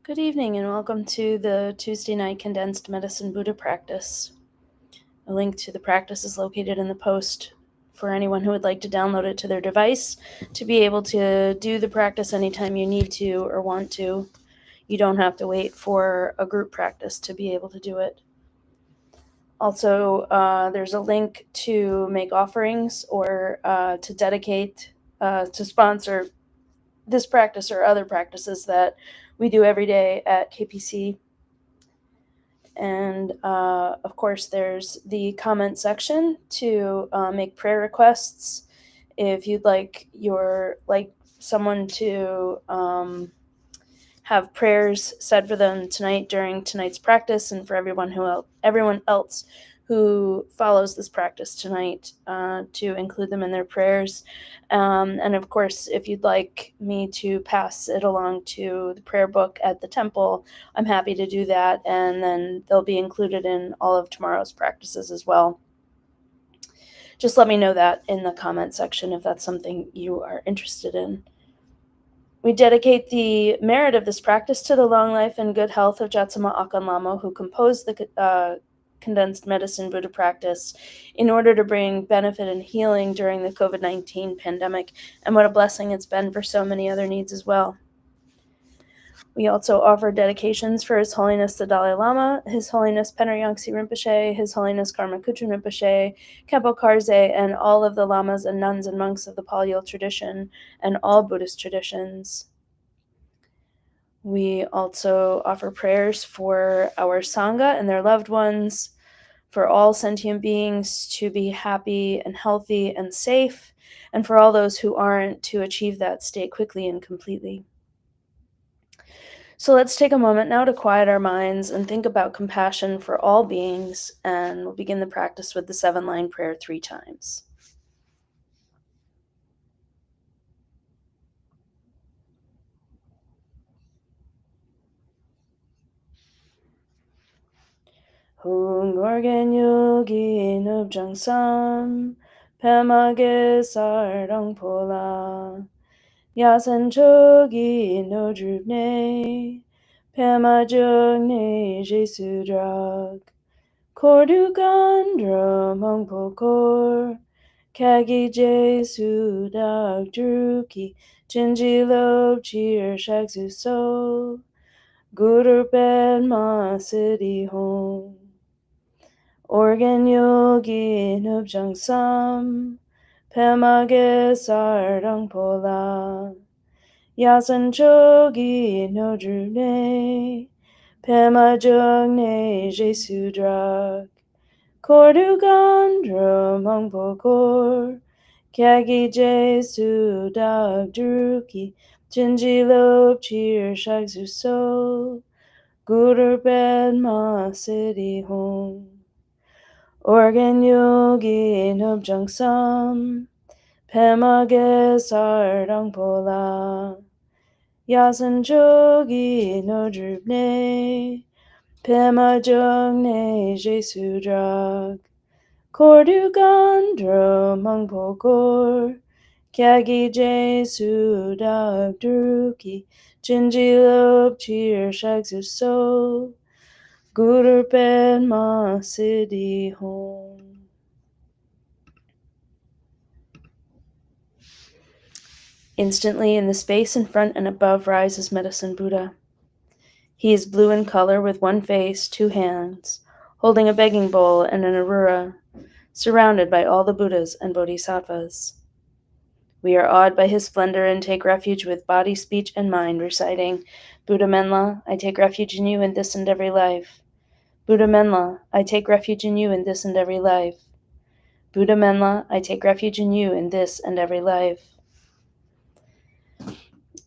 Good evening and welcome to the Tuesday night Condensed Medicine Buddha practice. A link to the practice is located in the post for anyone who would like to download it to their device to be able to do the practice anytime you need to or want to. You don't have to wait for a group practice to be able to do it. Also, there's a link to make offerings or to dedicate, to sponsor this practice or other practices that we do every day at KPC. And of course, there's the comment section to make prayer requests. If you'd like someone to have prayers said for them tonight during tonight's practice, and for everyone else who follows this practice tonight, to include them in their prayers. And of course, if you'd like me to pass it along to the prayer book at the temple, I'm happy to do that, and then they'll be included in all of tomorrow's practices as well. Just let me know that in the comment section if that's something you are interested in. We dedicate the merit of this practice to the long life and good health of Jatsama Akan Lama, who composed the Condensed Medicine Buddha practice in order to bring benefit and healing during the COVID-19 pandemic, and what a blessing it's been for so many other needs as well. We also offer dedications for His Holiness the Dalai Lama, His Holiness Penri Yangtze Rinpoche, His Holiness Karma Kuchun Rinpoche, Khenpo Karze, and all of the lamas and nuns and monks of the Pali tradition and all Buddhist traditions. We also offer prayers for our Sangha and their loved ones, for all sentient beings to be happy and healthy and safe, and for all those who aren't to achieve that state quickly and completely. So let's take a moment now to quiet our minds and think about compassion for all beings, and we'll begin the practice with the 7-line prayer 3 times. Hung organ yogi nubjang sam, pemage sardang pola, yasan chogi no drupne, pema jugne jesu drag, kordu gandra mong pokor, kagi jesu dag druki, jinji lob cheer shaksu so, guru ben ma city home. Organ yogi nubjang sam, pemage sardang pola, yasan chogi no drune, pema jugne jesu drag, kordu gandra mong pokor, kagi jesu dag druki, jinji lob cheer shaksu so, guru ben ma city home. Organ yogi nubjang sam, pemage sardang pola, yasan chogi no drupne, pema jugne jesu drag, kordu gandra mong pokor, kyagi jesu dag druki, jinji lob cheer shaksu so, guru ben ma city home. Instantly, in the space in front and above rises Medicine Buddha. He is blue in color with one face, 2 hands, holding a begging bowl and an arura, surrounded by all the Buddhas and Bodhisattvas. We are awed by his splendor and take refuge with body, speech, and mind, reciting, Buddha Menla, I take refuge in you in this and every life. Buddha Menla, I take refuge in you in this and every life. Buddha Menla, I take refuge in you in this and every life.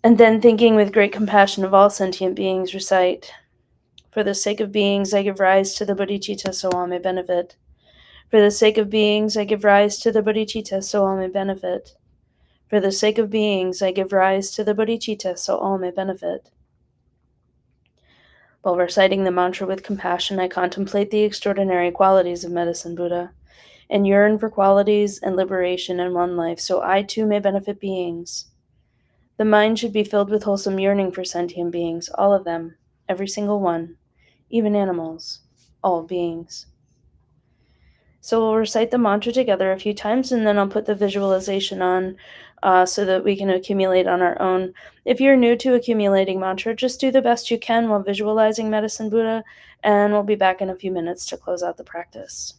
And then, thinking with great compassion of all sentient beings, recite, for the sake of beings, I give rise to the bodhicitta, so all may benefit. For the sake of beings, I give rise to the bodhicitta, so all may benefit. For the sake of beings, I give rise to the bodhicitta, so all may benefit. While reciting the mantra with compassion, I contemplate the extraordinary qualities of Medicine Buddha, and yearn for qualities and liberation in one life, so I too may benefit beings. The mind should be filled with wholesome yearning for sentient beings, all of them, every single one, even animals, all beings. So we'll recite the mantra together a few times, and then I'll put the visualization on so that we can accumulate on our own. If you're new to accumulating mantra, just do the best you can while visualizing Medicine Buddha, and we'll be back in a few minutes to close out the practice.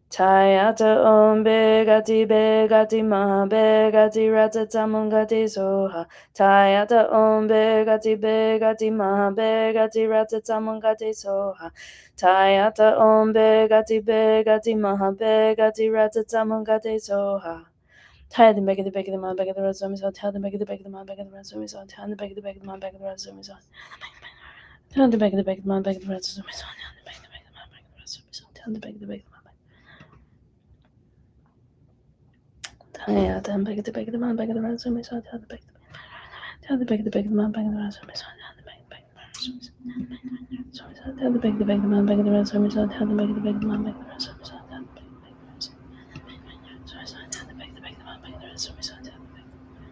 Tayata om begati maha begati ratatamungati soha. Tayata om begati maha begati ratatamungati soha. Tayata om begati maha begati ratatamungati soha. Taya the mega the big the man bag of the rest of me so tell the mega the bag of the man bag of the rest of me so tell the bag of the bag of the man bag of the rest of me so tell the bag of the bag of the man bag of the rest of me so tell the bag of the bag of the man bag of the rest of me so tell the bag of the bag of the man. Yeah, then beg the beg the man beg the rest of me so tell the beg the man beg the rest of me so tell the beg the beg the beg the man beg the rest of me so tell the beg the beg the man beg the rest of me so tell the beg the beg the man beg the rest of me so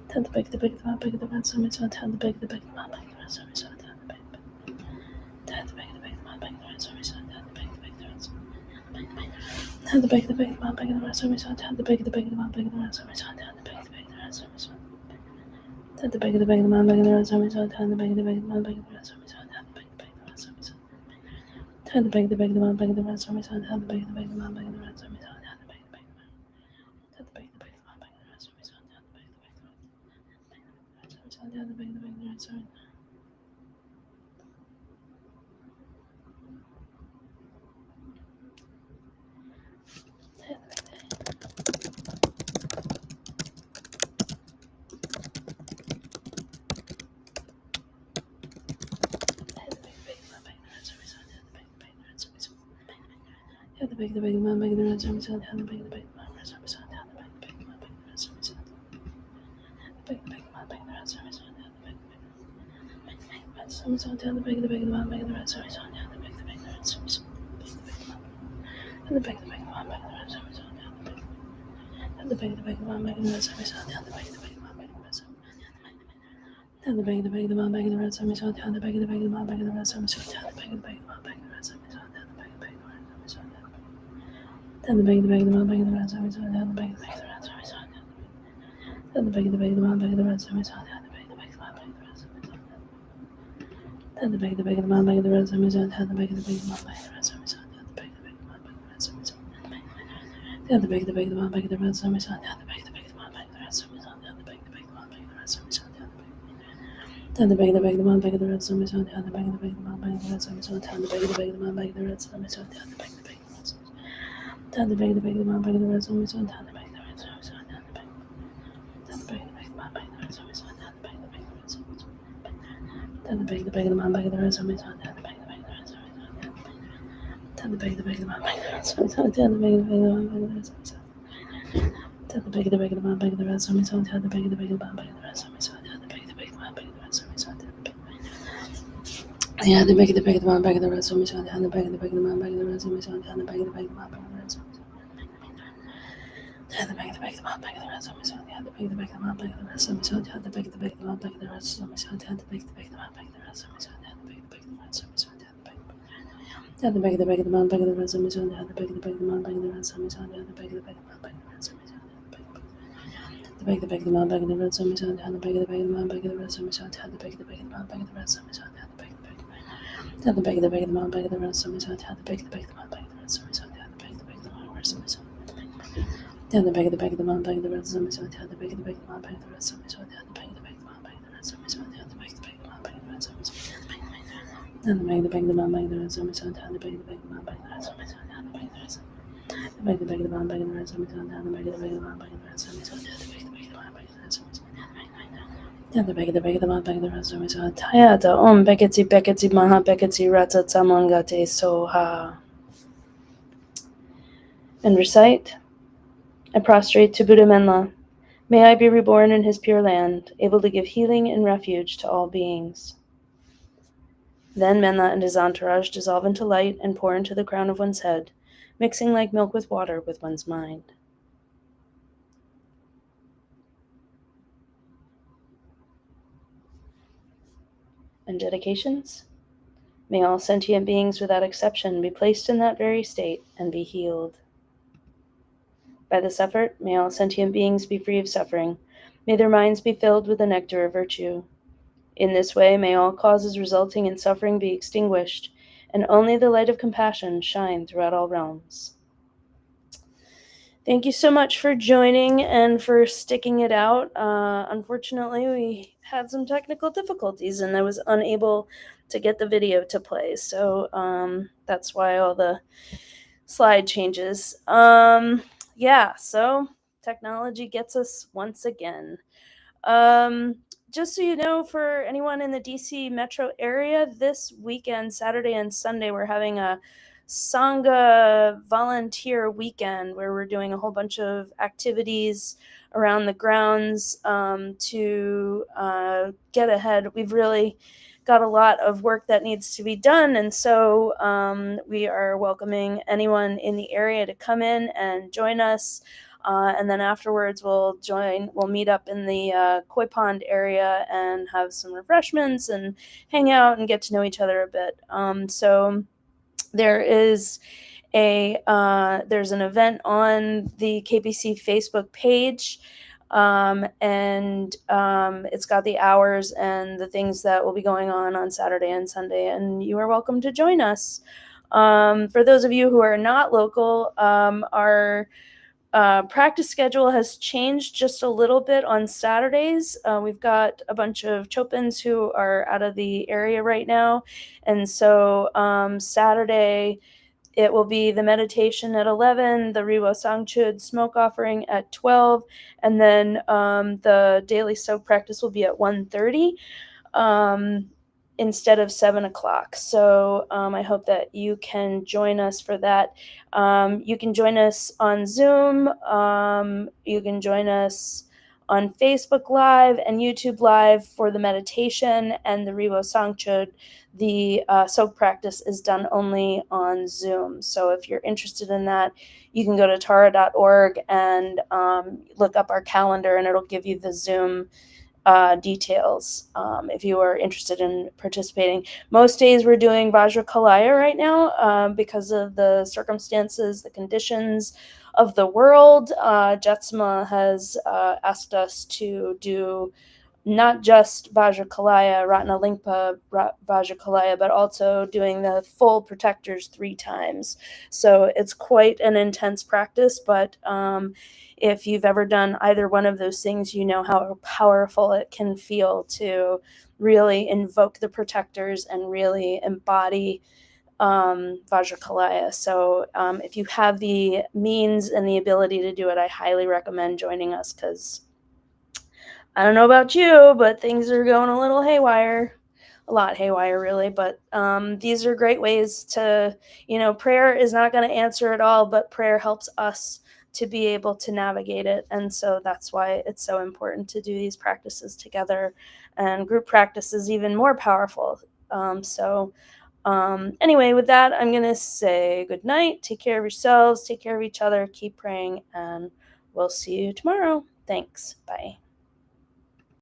tell the beg the beg the man beg the rest of me so tell the beg the beg the man beg the rest of me so tell the beg the beg the man beg the rest of me so tell the beg the beg the rest of me tell the beg the beg the man beg the rest of me so tell the beg the beg the man beg the rest of me so tell the beg the beg the rest of me so tell the beg the beg the man beg the rest of me so tell the beg the beg the man beg the rest of me so tell the beg the beg the rest of me so tell the beg the beg the man beg the rest of me so tell the beg the beg the man beg the rest of me so tell the beg the beg tell the beg the beg the man beg the rest of me so tell the beg the beg the rest of me so tell the beg the beg the rest of me. The big man big the rest of me so the big man rest of me so the big man big the rest of me so the big man big the rest of me so the big rest of me so the big man big the rest of me so the big the rest of me so the big man big the rest of me so the big man big the rest of me so the big man big the rest of me the big man big the rest of me so the big man big the rest of me so the big man big the rest of me so the big man big the rest of me so the big the rest of me so the big man big the rest of me so the big man big the rest of me so the big man big the rest of me so the big man big the rest of me so the big man big the rest of me so the big man big the rest of me so the big man big the rest of me so the big man big the rest of me so the big man big the rest of me so the big man big the rest of me so the big man big the rest of me so the big the big man big the rest of me so the big the rest of me so the big man big the rest of me so the big the man big the rest of me so the big the rest of me so the big man big the rest of me so the big man big the rest of me so the big man big the rest of me so the big man big the rest of me so the big man big the rest of me so yeah, the big man big the rest of me so the big man big the rest of me so the big man big the rest of me the big man big the rest of me so the big man big the rest of me so the big man big the rest of me so the big man big the rest of me so the big rest of me so the big man big the rest of me so the big man big the rest of me so the big man big the rest of me so the big man big the rest of me so the big man big the rest of me so the big man big the rest of me so the big man big the rest of me so the big man big the rest of me so the big man rest of me so the big man big the rest of me so the big man big the rest of me so the big man big the rest of me so the big man big the rest of me so the big man big the rest of me so the big man big the rest of me so the big rest the big man big the rest of me so the big man big the rest of me so the big man big the rest of me so the big man big the rest of me so Tayata om beketi maha beketi rata tamangate soha. And recite. I prostrate to Buddha Menla. May I be reborn in his pure land, able to give healing and refuge to all beings. Then Menla and his entourage dissolve into light and pour into the crown of one's head, mixing like milk with water with one's mind. and dedications. May all sentient beings without exception be placed in that very state and be healed. By this effort, may all sentient beings be free of suffering. May their minds be filled with the nectar of virtue. In this way, may all causes resulting in suffering be extinguished, and only the light of compassion shine throughout all realms. Thank you so much for joining and for sticking it out. Unfortunately, we had some technical difficulties and I was unable to get the video to play. So that's why all the slide changes. Yeah, so technology gets us once again. Um, just so you know, for anyone in the DC metro area, this weekend, Saturday and Sunday, we're having a Sangha volunteer weekend where we're doing a whole bunch of activities around the grounds to get ahead. We've really got a lot of work that needs to be done, and so we are welcoming anyone in the area to come in and join us. And then afterwards, we'll meet up in the koi pond area and have some refreshments and hang out and get to know each other a bit. So there is there's an event on the KPC Facebook page, and it's got the hours and the things that will be going on Saturday and Sunday, and you are welcome to join us. For those of you who are not local, our practice schedule has changed just a little bit on Saturdays. We've got a bunch of Chopins who are out of the area right now. And so Saturday, it will be the meditation at 11, the Riwo Sangchud smoke offering at 12, and then the daily soak practice will be at 1:30. Instead of 7 o'clock. So I hope that you can join us for that. You can join us on Zoom. You can join us on Facebook Live and YouTube Live for the meditation and the Riwo Sangchud. The soak practice is done only on Zoom. So if you're interested in that, you can go to tara.org and look up our calendar, and it'll give you the Zoom details if you are interested in participating. Most days we're doing Vajrakalaya right now because of the circumstances, the conditions of the world. Jetsama has asked us to do not just Vajrakalaya, Ratnalingpa Vajrakalaya, but also doing the full protectors 3 times. So it's quite an intense practice, but if you've ever done either one of those things, you know how powerful it can feel to really invoke the protectors and really embody Vajrakalaya. So if you have the means and the ability to do it, I highly recommend joining us, because I don't know about you, but things are going a little haywire. A lot haywire, really. But these are great ways to, prayer is not going to answer it all, but prayer helps us to be able to navigate it. And so that's why it's so important to do these practices together. And group practice is even more powerful. Anyway, with that, I'm going to say good night. Take care of yourselves. Take care of each other. Keep praying. And we'll see you tomorrow. Thanks. Bye.